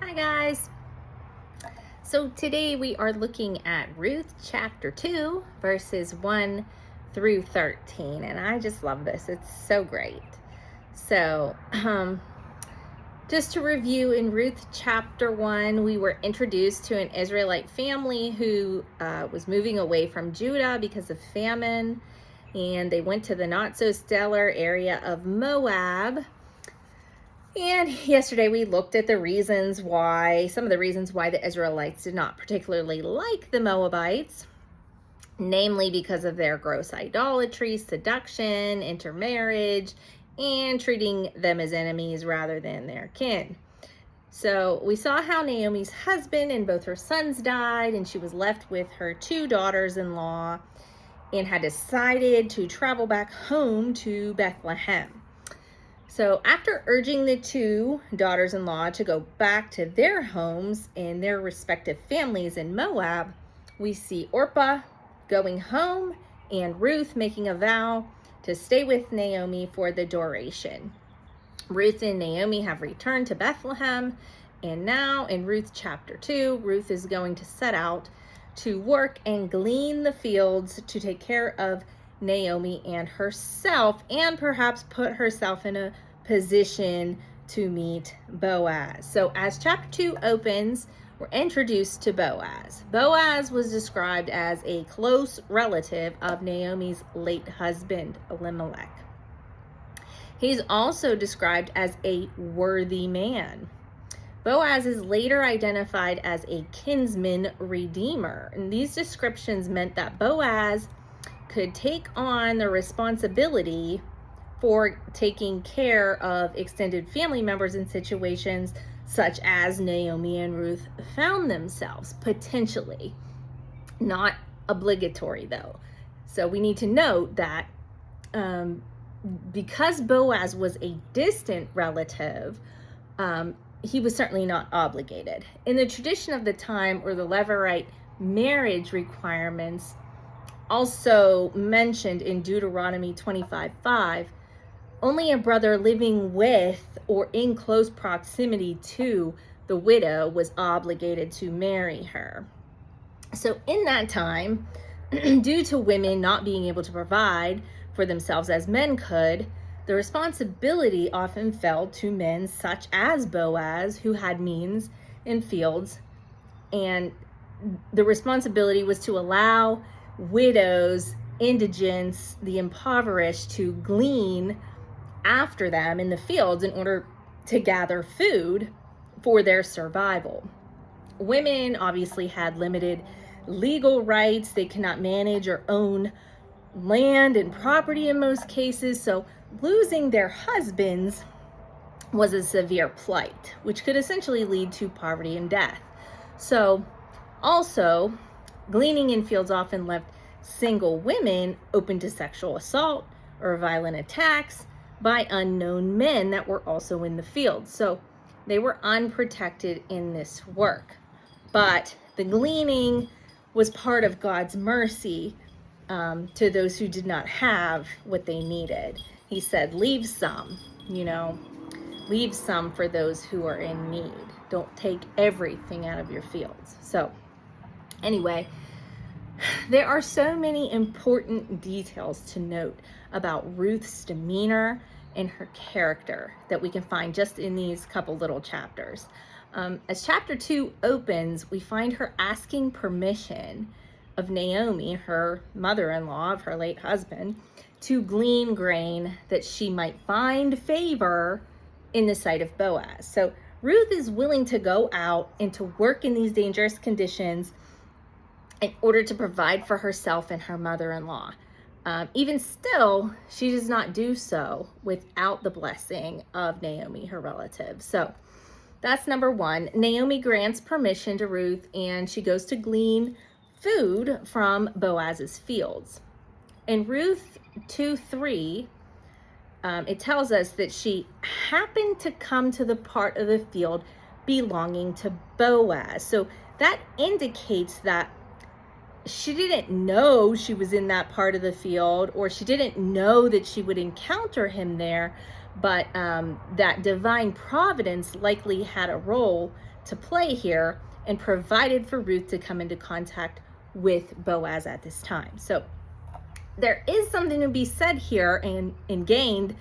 Hi guys. So today we are looking at Ruth chapter 2 verses 1 through 13, and I just love this. It's so great. So just to review, in Ruth chapter 1, we were introduced to an Israelite family who was moving away from Judah because of famine, and they went to the not so stellar area of Moab. And yesterday we looked at some of the reasons why the Israelites did not particularly like the Moabites, namely because of their gross idolatry, seduction, intermarriage, and treating them as enemies rather than their kin. So we saw how Naomi's husband and both her sons died, and she was left with her two daughters-in-law and had decided to travel back home to Bethlehem. So after urging the two daughters-in-law to go back to their homes and their respective families in Moab, we see Orpah going home and Ruth making a vow to stay with Naomi for the duration. Ruth and Naomi have returned to Bethlehem, and now in Ruth chapter 2, Ruth is going to set out to work and glean the fields to take care of Naomi and herself, and perhaps put herself in a position to meet Boaz. So as chapter 2 opens, we're introduced to Boaz. Boaz was described as a close relative of Naomi's late husband, Elimelech. He's also described as a worthy man. Boaz is later identified as a kinsman redeemer, and these descriptions meant that Boaz could take on the responsibility for taking care of extended family members in situations such as Naomi and Ruth found themselves, potentially. Not obligatory though. So we need to note that because Boaz was a distant relative, he was certainly not obligated. In the tradition of the time, or the Levirate marriage requirements, also mentioned in Deuteronomy 25:5, only a brother living with or in close proximity to the widow was obligated to marry her. So in that time, due to women not being able to provide for themselves as men could, the responsibility often fell to men such as Boaz, who had means and fields, and the responsibility was to allow widows, indigents, the impoverished to glean after them in the fields in order to gather food for their survival. Women obviously had limited legal rights. They cannot manage or own land and property in most cases, so losing their husbands was a severe plight, which could essentially lead to poverty and death. So also, gleaning in fields often left single women open to sexual assault or violent attacks by unknown men that were also in the field. So they were unprotected in this work. But the gleaning was part of God's mercy to those who did not have what they needed. He said, leave some, leave some for those who are in need. Don't take everything out of your fields. So anyway, there are so many important details to note about Ruth's demeanor and her character that we can find just in these couple little chapters. As chapter 2 opens, we find her asking permission of Naomi, her mother-in-law of her late husband, to glean grain that she might find favor in the sight of Boaz. So Ruth is willing to go out and to work in these dangerous conditions in order to provide for herself and her mother-in-law. Even still, she does not do so without the blessing of Naomi, her relative. So that's number one. Naomi grants permission to Ruth, and she goes to glean food from Boaz's fields. In Ruth 2:3, it tells us that she happened to come to the part of the field belonging to Boaz. So that indicates that she didn't know she was in that part of the field, or she didn't know that she would encounter him there, but that divine providence likely had a role to play here and provided for Ruth to come into contact with Boaz at this time. So there is something to be said here and gained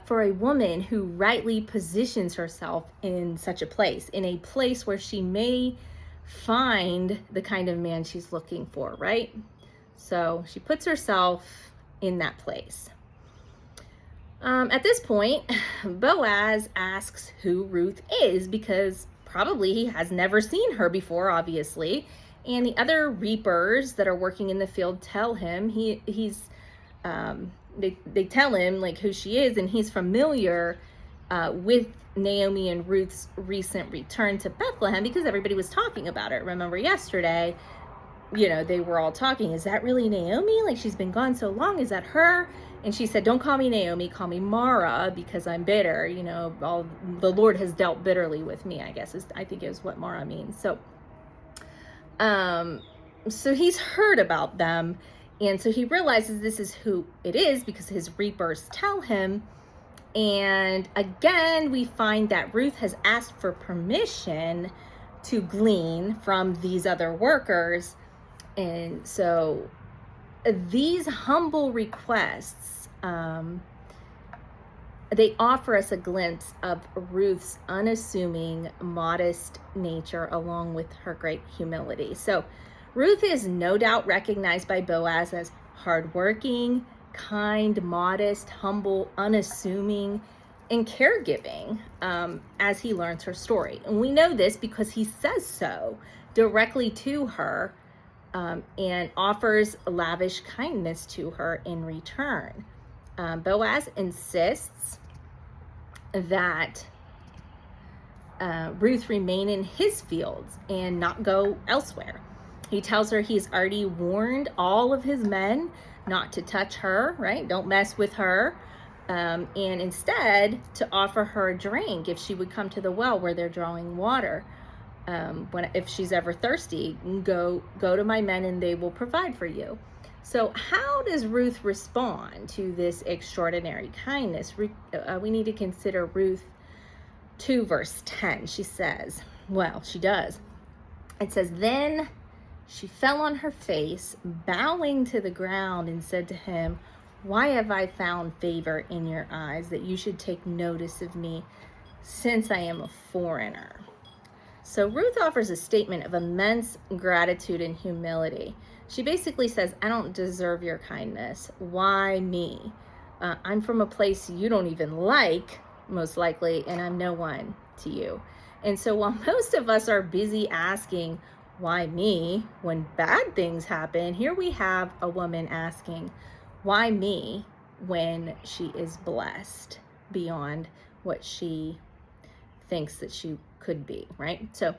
for a woman who rightly positions herself in such a place, in a place where she may find the kind of man she's looking for, right? So she puts herself in that place. At this point, Boaz asks who Ruth is, because probably he has never seen her before, obviously. And the other reapers that are working in the field tell him they tell him like who she is, and he's familiar with Naomi and Ruth's recent return to Bethlehem because everybody was talking about it. Remember yesterday, they were all talking, is that really Naomi? Like, she's been gone so long, is that her? And she said, don't call me Naomi, call me Mara, because I'm bitter. The Lord has dealt bitterly with me, I guess, I think is what Mara means. So he's heard about them, and so he realizes this is who it is because his reapers tell him. And again, we find that Ruth has asked for permission to glean from these other workers. And so these humble requests, they offer us a glimpse of Ruth's unassuming, modest nature along with her great humility. So Ruth is no doubt recognized by Boaz as hardworking, kind, modest, humble, unassuming, and caregiving as he learns her story. And we know this because he says so directly to her and offers lavish kindness to her in return. Boaz insists that Ruth remain in his fields and not go elsewhere. He tells her he's already warned all of his men not to touch her, right? Don't mess with her. And instead to offer her a drink if she would come to the well where they're drawing water. If she's ever thirsty, go to my men and they will provide for you. So how does Ruth respond to this extraordinary kindness? We need to consider Ruth 2 verse 10. She says, she does. It says, then she fell on her face, bowing to the ground, and said to him, why have I found favor in your eyes that you should take notice of me, since I am a foreigner? So Ruth offers a statement of immense gratitude and humility. She basically says, I don't deserve your kindness. Why me? I'm from a place you don't even like, most likely, and I'm no one to you. And so while most of us are busy asking, why me, when bad things happen, here we have a woman asking, why me, when she is blessed beyond what she thinks that she could be, right? So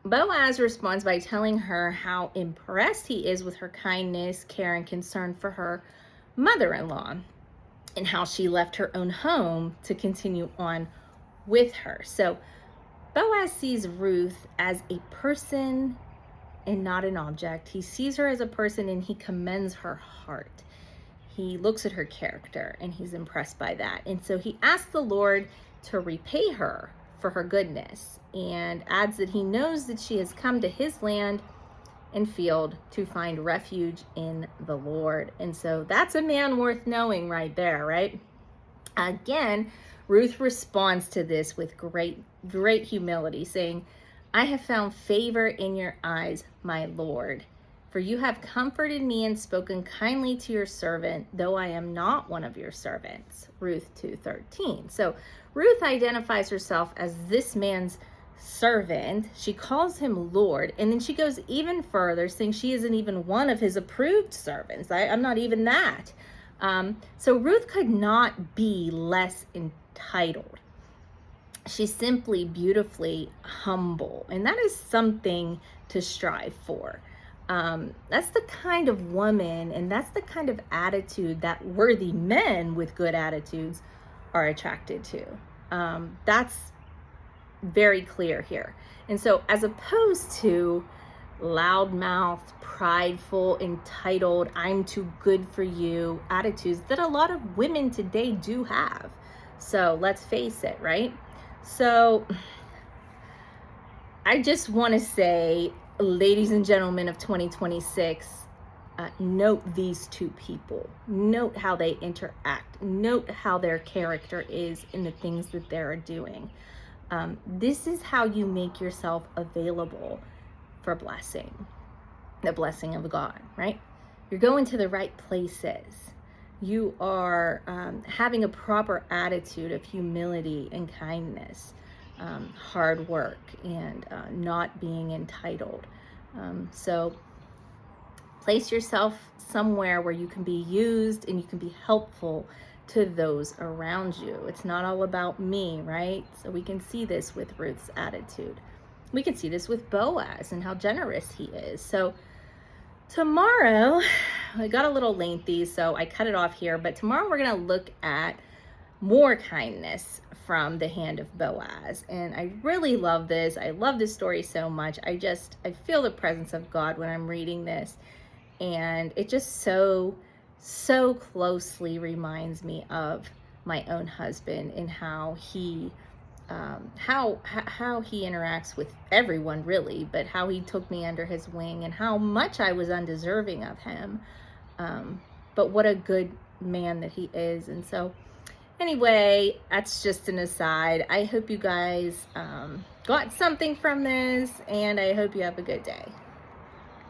Boaz responds by telling her how impressed he is with her kindness, care, and concern for her mother-in-law, and how she left her own home to continue on with her. So Boaz sees Ruth as a person and not an object. He sees her as a person and he commends her heart. He looks at her character and he's impressed by that. And so he asks the Lord to repay her for her goodness, and adds that he knows that she has come to his land and field to find refuge in the Lord. And so that's a man worth knowing right there, right? Again, Ruth responds to this with great humility, saying, I have found favor in your eyes, my Lord, for you have comforted me and spoken kindly to your servant, though I am not one of your servants. Ruth 2:13. So Ruth identifies herself as this man's servant. She calls him Lord, and then she goes even further, saying she isn't even one of his approved servants. I'm not even that. So Ruth could not be less entitled. She's simply beautifully humble, and that is something to strive for. That's the kind of woman, and that's the kind of attitude that worthy men with good attitudes are attracted to. That's very clear here. And so as opposed to loudmouth, prideful, entitled, I'm too good for you attitudes that a lot of women today do have. So let's face it, right? So I just want to say, ladies and gentlemen of 2026, note these two people. Note how they interact. Note how their character is in the things that they're doing. This is how you make yourself available for blessing, the blessing of God, right? You're going to the right places. You are having a proper attitude of humility and kindness, hard work, and not being entitled. So place yourself somewhere where you can be used and you can be helpful to those around you. It's not all about me, right? So we can see this with Ruth's attitude. We can see this with Boaz and how generous he is. So tomorrow, I got a little lengthy, so I cut it off here, but tomorrow we're going to look at more kindness from the hand of Boaz. And I really love this. I love this story so much. I feel the presence of God when I'm reading this. And it just so closely reminds me of my own husband and how he interacts with everyone, really, but how he took me under his wing and how much I was undeserving of him. But what a good man that he is. And so anyway, that's just an aside. I hope you guys got something from this, and I hope you have a good day.